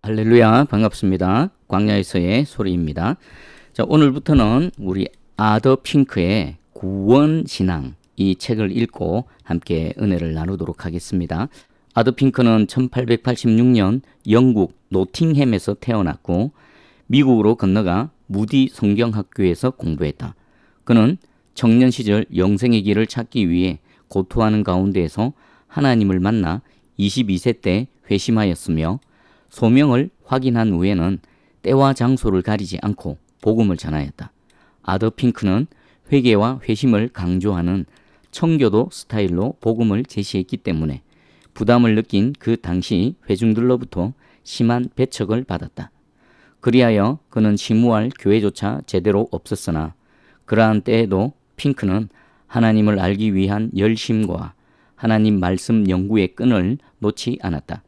할렐루야, 반갑습니다. 광야에서의 소리입니다. 자, 오늘부터는 우리 아더 핑크의 구원신앙 이 책을 읽고 함께 은혜를 나누도록 하겠습니다. 아더 핑크는 1886년 영국 노팅햄에서 태어났고 미국으로 건너가 무디 성경학교에서 공부했다. 그는 청년 시절 영생의 길을 찾기 위해 고토하는 가운데에서 하나님을 만나 22세 때 회심하였으며 소명을 확인한 후에는 때와 장소를 가리지 않고 복음을 전하였다. 아더 핑크는 회개와 회심을 강조하는 청교도 스타일로 복음을 제시했기 때문에 부담을 느낀 그 당시 회중들로부터 심한 배척을 받았다. 그리하여 그는 심우할 교회조차 제대로 없었으나 그러한 때에도 핑크는 하나님을 알기 위한 열심과 하나님 말씀 연구의 끈을 놓지 않았다.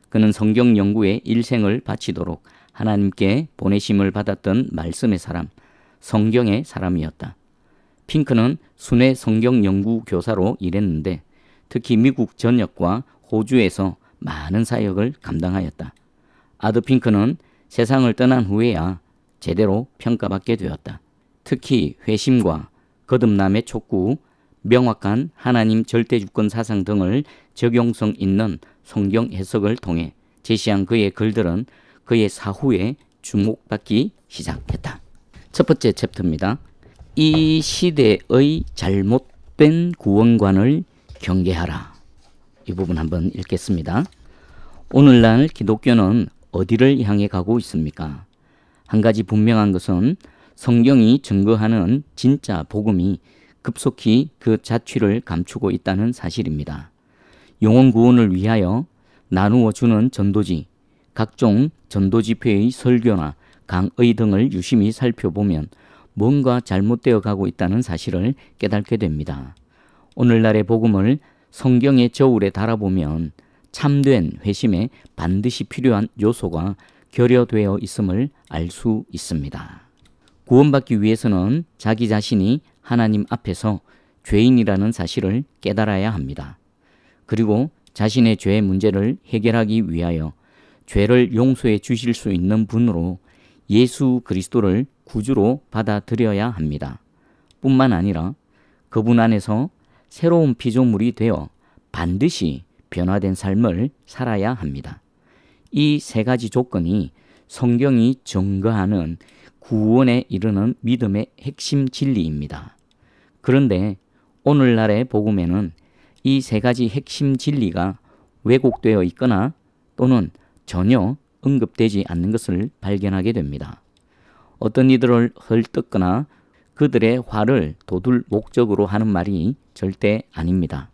그는 성경 연구에 일생을 바치도록 하나님께 보내심을 받았던 말씀의 사람, 성경의 사람이었다. 핑크는 순회 성경 연구 교사로 일했는데 특히 미국 전역과 호주에서 많은 사역을 감당하였다. 아더 핑크는 세상을 떠난 후에야 제대로 평가받게 되었다. 특히 회심과 거듭남의 촉구, 명확한 하나님 절대주권 사상 등을 적용성 있는 성경 해석을 통해 제시한 그의 글들은 그의 사후에 주목받기 시작했다. 첫 번째 챕터입니다. 이 시대의 잘못된 구원관을 경계하라. 이 부분 한번 읽겠습니다. 오늘날 기독교는 어디를 향해 가고 있습니까? 한 가지 분명한 것은 성경이 증거하는 진짜 복음이 급속히 그 자취를 감추고 있다는 사실입니다. 영혼 구원을 위하여 나누어 주는 전도지, 각종 전도집회의 설교나 강의 등을 유심히 살펴보면 뭔가 잘못되어 가고 있다는 사실을 깨닫게 됩니다. 오늘날의 복음을 성경의 저울에 달아보면 참된 회심에 반드시 필요한 요소가 결여되어 있음을 알 수 있습니다. 구원받기 위해서는 자기 자신이 하나님 앞에서 죄인이라는 사실을 깨달아야 합니다. 그리고 자신의 죄의 문제를 해결하기 위하여 죄를 용서해 주실 수 있는 분으로 예수 그리스도를 구주로 받아들여야 합니다. 뿐만 아니라 그분 안에서 새로운 피조물이 되어 반드시 변화된 삶을 살아야 합니다. 이 세 가지 조건이 성경이 증거하는 구원에 이르는 믿음의 핵심 진리입니다. 그런데 오늘날의 복음에는 이 세 가지 핵심 진리가 왜곡되어 있거나 또는 전혀 언급되지 않는 것을 발견하게 됩니다. 어떤 이들을 헐뜯거나 그들의 화를 돋울 목적으로 하는 말이 절대 아닙니다.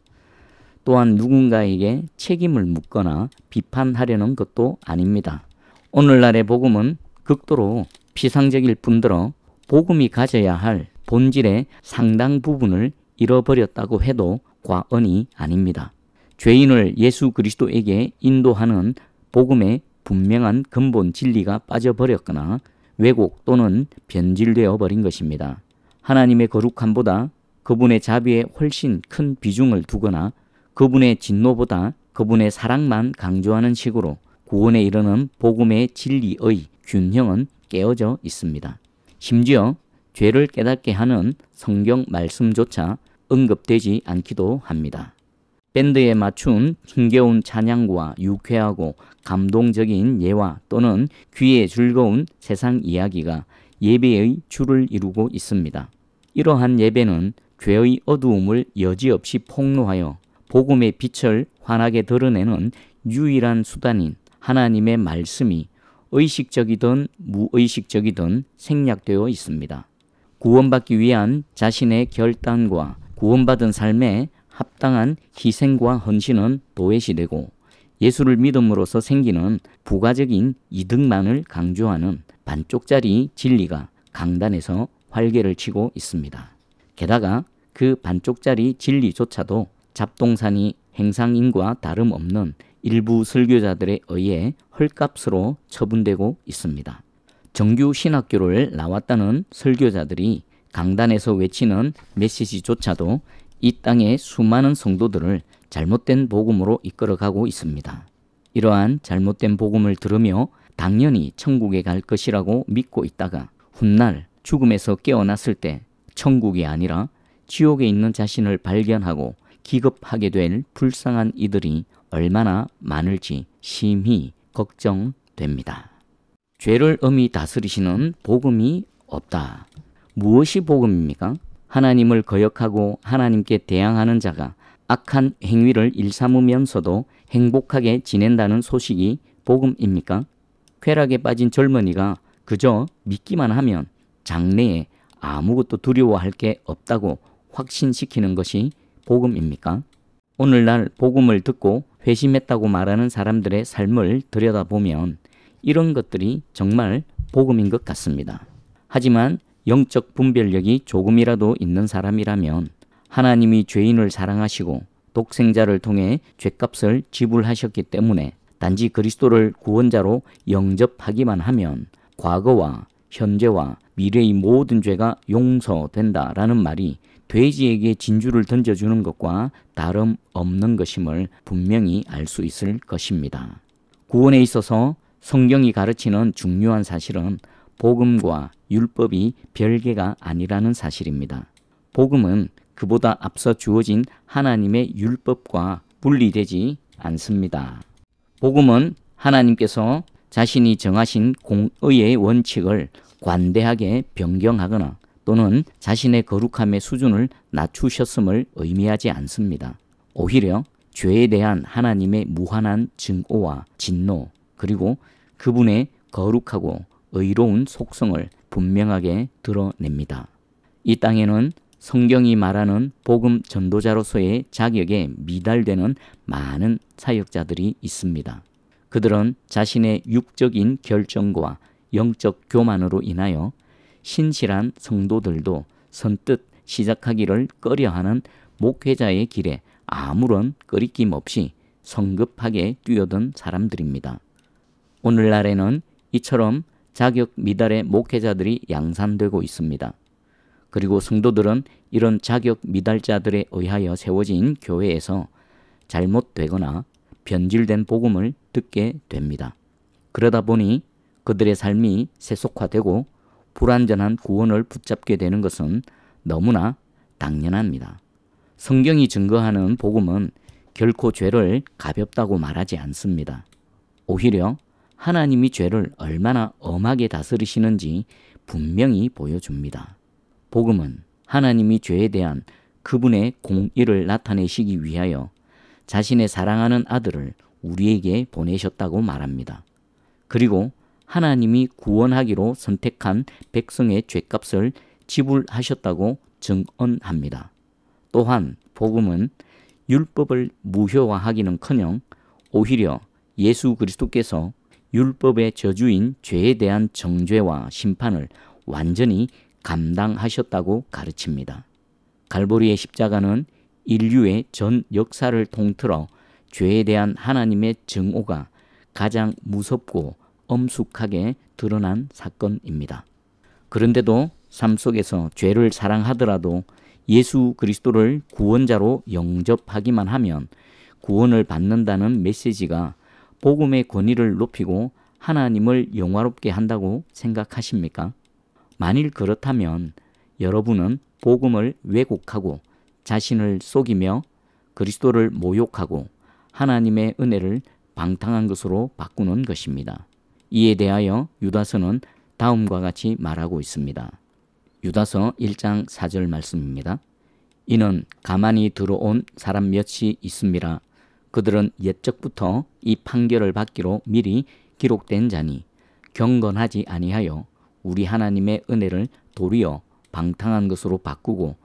또한 누군가에게 책임을 묻거나 비판하려는 것도 아닙니다. 오늘날의 복음은 극도로 피상적일 뿐더러 복음이 가져야 할 본질의 상당 부분을 잃어버렸다고 해도 과언이 아닙니다. 죄인을 예수 그리스도에게 인도하는 복음의 분명한 근본 진리가 빠져버렸거나 왜곡 또는 변질되어 버린 것입니다. 하나님의 거룩함보다 그분의 자비에 훨씬 큰 비중을 두거나 그분의 진노보다 그분의 사랑만 강조하는 식으로 구원에 이르는 복음의 진리의 균형은 깨어져 있습니다. 심지어 죄를 깨닫게 하는 성경 말씀조차 언급되지 않기도 합니다. 밴드에 맞춘 힘겨운 찬양과 유쾌하고 감동적인 예화 또는 귀에 즐거운 세상 이야기가 예배의 주를 이루고 있습니다. 이러한 예배는 죄의 어두움을 여지없이 폭로하여 복음의 빛을 환하게 드러내는 유일한 수단인 하나님의 말씀이 의식적이든 무의식적이든 생략되어 있습니다. 구원받기 위한 자신의 결단과 구원받은 삶에 합당한 희생과 헌신은 도외시되고 예수를 믿음으로써 생기는 부가적인 이득만을 강조하는 반쪽짜리 진리가 강단에서 활개를 치고 있습니다. 게다가 그 반쪽짜리 진리조차도 잡동사니 행상인과 다름없는 일부 설교자들에 의해 헐값으로 처분되고 있습니다. 정규 신학교를 나왔다는 설교자들이 강단에서 외치는 메시지조차도 이 땅의 수많은 성도들을 잘못된 복음으로 이끌어가고 있습니다. 이러한 잘못된 복음을 들으며 당연히 천국에 갈 것이라고 믿고 있다가 훗날 죽음에서 깨어났을 때 천국이 아니라 지옥에 있는 자신을 발견하고 기겁하게 될 불쌍한 이들이 얼마나 많을지 심히 걱정됩니다. 죄를 엄히 다스리시는 복음이 없다. 무엇이 복음입니까? 하나님을 거역하고 하나님께 대항하는 자가 악한 행위를 일삼으면서도 행복하게 지낸다는 소식이 복음입니까? 쾌락에 빠진 젊은이가 그저 믿기만 하면 장래에 아무것도 두려워할 게 없다고 확신시키는 것이 복음입니까? 오늘날 복음을 듣고 회심했다고 말하는 사람들의 삶을 들여다보면 이런 것들이 정말 복음인 것 같습니다. 하지만 영적 분별력이 조금이라도 있는 사람이라면 하나님이 죄인을 사랑하시고 독생자를 통해 죄값을 지불하셨기 때문에 단지 그리스도를 구원자로 영접하기만 하면 과거와 현재와 미래의 모든 죄가 용서된다라는 말이 돼지에게 진주를 던져주는 것과 다름없는 것임을 분명히 알 수 있을 것입니다. 구원에 있어서 성경이 가르치는 중요한 사실은 복음과 율법이 별개가 아니라는 사실입니다. 복음은 그보다 앞서 주어진 하나님의 율법과 분리되지 않습니다. 복음은 하나님께서 자신이 정하신 공의의 원칙을 관대하게 변경하거나 또는 자신의 거룩함의 수준을 낮추셨음을 의미하지 않습니다. 오히려 죄에 대한 하나님의 무한한 증오와 진노, 그리고 그분의 거룩하고 의로운 속성을 분명하게 드러냅니다. 이 땅에는 성경이 말하는 복음 전도자로서의 자격에 미달되는 많은 사역자들이 있습니다. 그들은 자신의 육적인 결정과 영적 교만으로 인하여 신실한 성도들도 선뜻 시작하기를 꺼려하는 목회자의 길에 아무런 꺼리낌 없이 성급하게 뛰어든 사람들입니다. 오늘날에는 이처럼 자격 미달의 목회자들이 양산되고 있습니다. 그리고 성도들은 이런 자격 미달자들에 의하여 세워진 교회에서 잘못되거나 변질된 복음을 듣게 됩니다. 그러다 보니 그들의 삶이 세속화되고 불완전한 구원을 붙잡게 되는 것은 너무나 당연합니다. 성경이 증거하는 복음은 결코 죄를 가볍다고 말하지 않습니다. 오히려 하나님이 죄를 얼마나 엄하게 다스리시는지 분명히 보여줍니다. 복음은 하나님이 죄에 대한 그분의 공의를 나타내시기 위하여 자신의 사랑하는 아들을 우리에게 보내셨다고 말합니다. 그리고 하나님이 구원하기로 선택한 백성의 죄값을 지불하셨다고 증언합니다. 또한 복음은 율법을 무효화하기는커녕 오히려 예수 그리스도께서 율법의 저주인 죄에 대한 정죄와 심판을 완전히 감당하셨다고 가르칩니다. 갈보리의 십자가는 인류의 전 역사를 통틀어 죄에 대한 하나님의 증오가 가장 무섭고 엄숙하게 드러난 사건입니다. 그런데도 삶 속에서 죄를 사랑하더라도 예수 그리스도를 구원자로 영접하기만 하면 구원을 받는다는 메시지가 복음의 권위를 높이고 하나님을 영화롭게 한다고 생각하십니까? 만일 그렇다면 여러분은 복음을 왜곡하고 자신을 속이며 그리스도를 모욕하고 하나님의 은혜를 방탕한 것으로 바꾸는 것입니다. 이에 대하여 유다서는 다음과 같이 말하고 있습니다. 유다서 1장 4절 말씀입니다. 이는 가만히 들어온 사람 몇이 있음이라. 그들은 옛적부터 이 판결을 받기로 미리 기록된 자니 경건하지 아니하여 우리 하나님의 은혜를 도리어 방탕한 것으로 바꾸고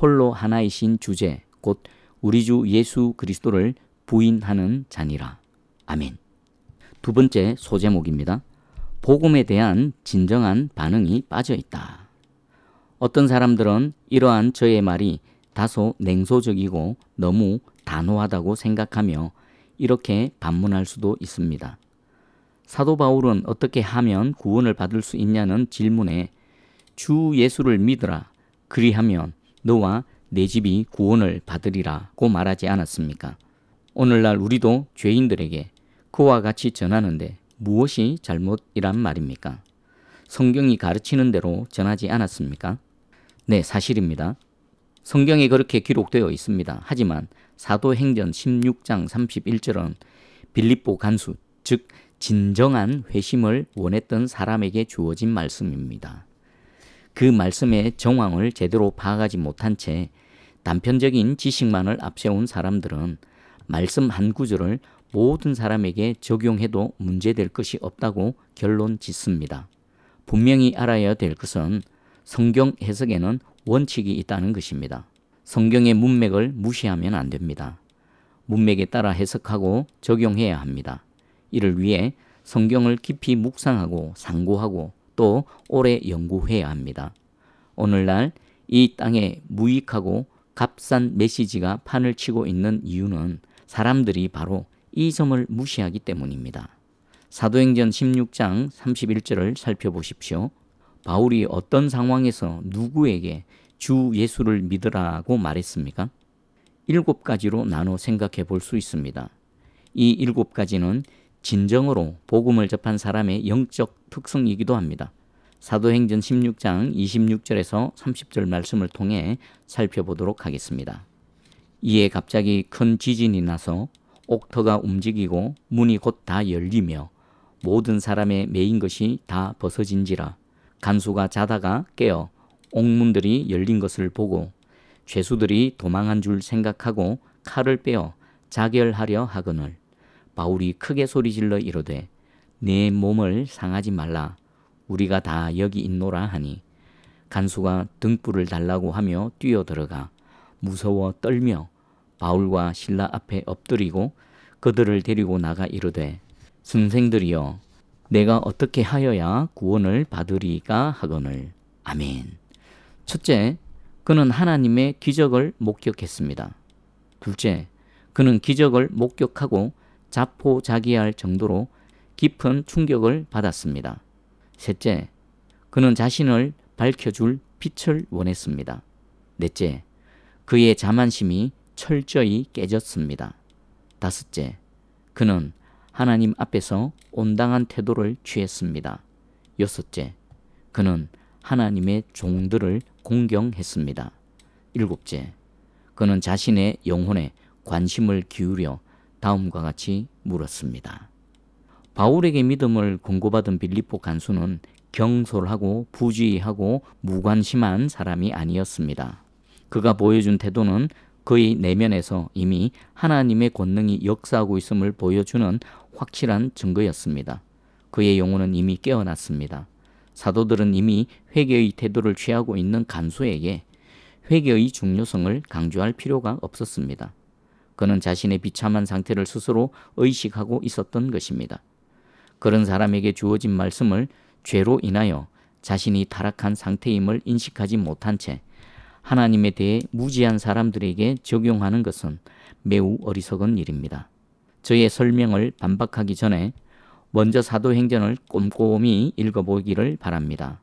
홀로 하나이신 주제 곧 우리 주 예수 그리스도를 부인하는 자니라. 아멘. 두 번째 소제목입니다. 복음에 대한 진정한 반응이 빠져 있다. 어떤 사람들은 이러한 저의 말이 다소 냉소적이고 너무 단호하다고 생각하며 이렇게 반문할 수도 있습니다. 사도 바울은 어떻게 하면 구원을 받을 수 있냐는 질문에 주 예수를 믿으라. 그리하면 너와 내 집이 구원을 받으리라고 말하지 않았습니까? 오늘날 우리도 죄인들에게 그와 같이 전하는데 무엇이 잘못이란 말입니까? 성경이 가르치는 대로 전하지 않았습니까? 네, 사실입니다. 성경에 그렇게 기록되어 있습니다. 하지만 사도행전 16장 31절은 빌립보 간수, 즉 진정한 회심을 원했던 사람에게 주어진 말씀입니다. 그 말씀의 정황을 제대로 파악하지 못한 채 단편적인 지식만을 앞세운 사람들은 말씀 한 구절을 모든 사람에게 적용해도 문제될 것이 없다고 결론 짓습니다. 분명히 알아야 될 것은 성경 해석에는 원칙이 있다는 것입니다. 성경의 문맥을 무시하면 안 됩니다. 문맥에 따라 해석하고 적용해야 합니다. 이를 위해 성경을 깊이 묵상하고 상고하고 또 오래 연구해야 합니다. 오늘날 이 땅에 무익하고 값싼 메시지가 판을 치고 있는 이유는 사람들이 바로 이 점을 무시하기 때문입니다. 사도행전 16장 31절을 살펴보십시오. 바울이 어떤 상황에서 누구에게 주 예수를 믿으라고 말했습니까? 7가지로 나눠 생각해 볼 수 있습니다. 이 7가지는 진정으로 복음을 접한 사람의 영적 특성이기도 합니다. 사도행전 16장 26절에서 30절 말씀을 통해 살펴보도록 하겠습니다. 이에 갑자기 큰 지진이 나서 옥터가 움직이고 문이 곧 다 열리며 모든 사람의 매인 것이 다 벗어진지라. 간수가 자다가 깨어 옥문들이 열린 것을 보고 죄수들이 도망한 줄 생각하고 칼을 빼어 자결하려 하거늘 바울이 크게 소리질러 이르되 내 몸을 상하지 말라 우리가 다 여기 있노라 하니 간수가 등불을 달라고 하며 뛰어들어가 무서워 떨며 바울과 실라 앞에 엎드리고 그들을 데리고 나가 이르되 선생들이여 내가 어떻게 하여야 구원을 받으리까 하거늘. 아멘. 첫째, 그는 하나님의 기적을 목격했습니다. 둘째, 그는 기적을 목격하고 자포자기할 정도로 깊은 충격을 받았습니다. 셋째, 그는 자신을 밝혀줄 빛을 원했습니다. 넷째, 그의 자만심이 철저히 깨졌습니다. 다섯째, 그는 하나님 앞에서 온당한 태도를 취했습니다. 여섯째, 그는 하나님의 종들을 공경했습니다. 일곱째, 그는 자신의 영혼에 관심을 기울여 다음과 같이 물었습니다. 바울에게 믿음을 권고받은 빌립보 간수는 경솔하고 부주의하고 무관심한 사람이 아니었습니다. 그가 보여준 태도는 그의 내면에서 이미 하나님의 권능이 역사하고 있음을 보여주는 확실한 증거였습니다. 그의 영혼은 이미 깨어났습니다. 사도들은 이미 회개의 태도를 취하고 있는 간수에게 회개의 중요성을 강조할 필요가 없었습니다. 그는 자신의 비참한 상태를 스스로 의식하고 있었던 것입니다. 그런 사람에게 주어진 말씀을 죄로 인하여 자신이 타락한 상태임을 인식하지 못한 채 하나님에 대해 무지한 사람들에게 적용하는 것은 매우 어리석은 일입니다. 저의 설명을 반박하기 전에 먼저 사도행전을 꼼꼼히 읽어보기를 바랍니다.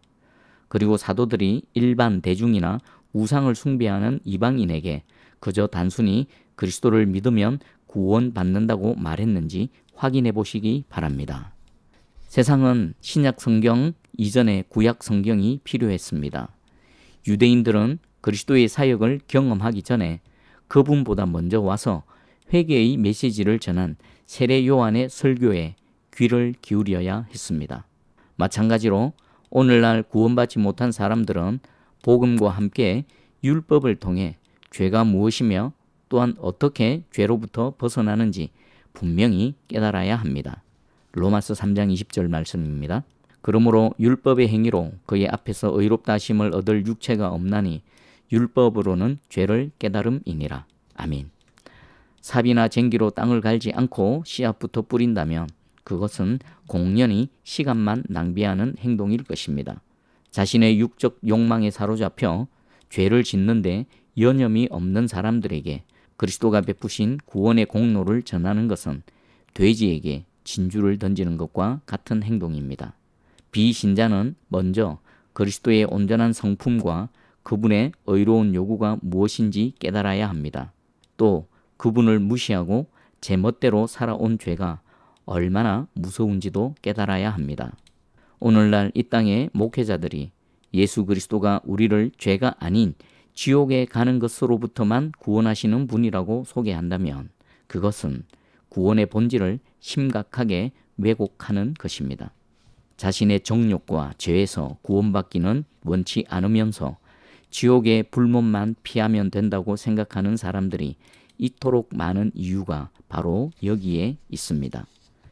그리고 사도들이 일반 대중이나 우상을 숭배하는 이방인에게 그저 단순히 그리스도를 믿으면 구원받는다고 말했는지 확인해 보시기 바랍니다. 세상은 신약 성경 이전의 구약 성경이 필요했습니다. 유대인들은 그리스도의 사역을 경험하기 전에 그분보다 먼저 와서 회개의 메시지를 전한 세례 요한의 설교에 귀를 기울여야 했습니다. 마찬가지로 오늘날 구원받지 못한 사람들은 복음과 함께 율법을 통해 죄가 무엇이며 또한 어떻게 죄로부터 벗어나는지 분명히 깨달아야 합니다. 로마서 3장 20절 말씀입니다. 그러므로 율법의 행위로 그의 앞에서 의롭다 하심을 얻을 육체가 없나니 율법으로는 죄를 깨달음이니라. 아멘. 삽이나 쟁기로 땅을 갈지 않고 씨앗부터 뿌린다면 그것은 공연히 시간만 낭비하는 행동일 것입니다. 자신의 육적 욕망에 사로잡혀 죄를 짓는데 여념이 없는 사람들에게 그리스도가 베푸신 구원의 공로를 전하는 것은 돼지에게 진주를 던지는 것과 같은 행동입니다. 비신자는 먼저 그리스도의 온전한 성품과 그분의 의로운 요구가 무엇인지 깨달아야 합니다. 또 그분을 무시하고 제멋대로 살아온 죄가 얼마나 무서운지도 깨달아야 합니다. 오늘날 이 땅의 목회자들이 예수 그리스도가 우리를 죄가 아닌 지옥에 가는 것으로부터만 구원하시는 분이라고 소개한다면 그것은 구원의 본질을 심각하게 왜곡하는 것입니다. 자신의 정욕과 죄에서 구원받기는 원치 않으면서 지옥의 불못만 피하면 된다고 생각하는 사람들이 이토록 많은 이유가 바로 여기에 있습니다.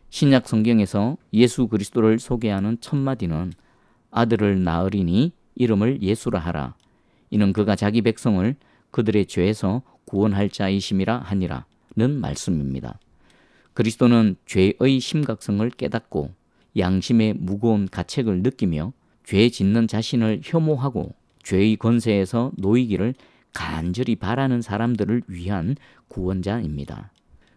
신약 성경에서 예수 그리스도를 소개하는 첫 마디는 아들을 낳으리니 이름을 예수라 하라. 이는 그가 자기 백성을 그들의 죄에서 구원할 자이심이라 하니라는 말씀입니다. 그리스도는 죄의 심각성을 깨닫고 양심의 무거운 가책을 느끼며 죄 짓는 자신을 혐오하고 죄의 권세에서 놓이기를 간절히 바라는 사람들을 위한 구원자입니다.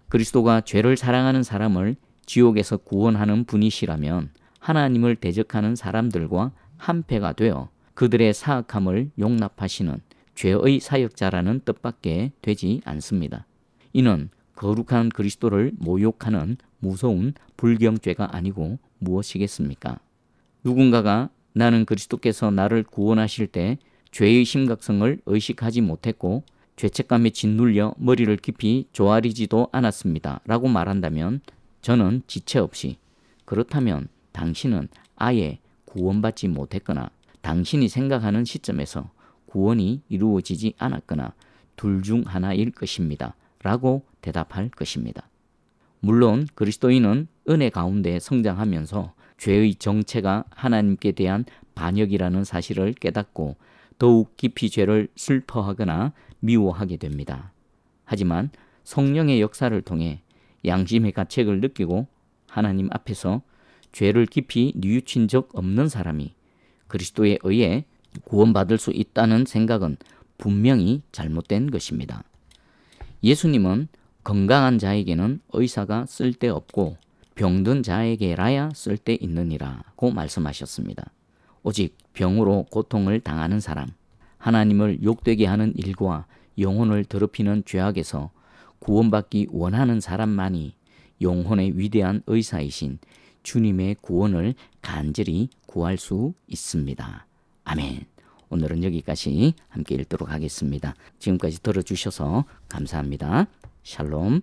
그리스도가 죄를 사랑하는 사람을 지옥에서 구원하는 분이시라면 하나님을 대적하는 사람들과 한패가 되어 그들의 사악함을 용납하시는 죄의 사역자라는 뜻밖에 되지 않습니다. 이는 거룩한 그리스도를 모욕하는 무서운 불경죄가 아니고 무엇이겠습니까? 누군가가 나는 그리스도께서 나를 구원하실 때 죄의 심각성을 의식하지 못했고 죄책감에 짓눌려 머리를 깊이 조아리지도 않았습니다 라고 말한다면 저는 지체 없이 그렇다면 당신은 아예 구원받지 못했거나 당신이 생각하는 시점에서 구원이 이루어지지 않았거나 둘 중 하나일 것입니다 라고 대답할 것입니다. 물론 그리스도인은 은혜 가운데 성장하면서 죄의 정체가 하나님께 대한 반역이라는 사실을 깨닫고 더욱 깊이 죄를 슬퍼하거나 미워하게 됩니다. 하지만 성령의 역사를 통해 양심의 가책을 느끼고 하나님 앞에서 죄를 깊이 뉘우친 적 없는 사람이 그리스도에 의해 구원받을 수 있다는 생각은 분명히 잘못된 것입니다. 예수님은 건강한 자에게는 의사가 쓸데없고 병든 자에게라야 쓸데있느니라고 말씀하셨습니다. 오직 병으로 고통을 당하는 사람, 하나님을 욕되게 하는 일과 영혼을 더럽히는 죄악에서 구원받기 원하는 사람만이 영혼의 위대한 의사이신 주님의 구원을 간절히 구할 수 있습니다. 아멘. 오늘은 여기까지 함께 읽도록 하겠습니다. 지금까지 들어주셔서 감사합니다. 샬롬.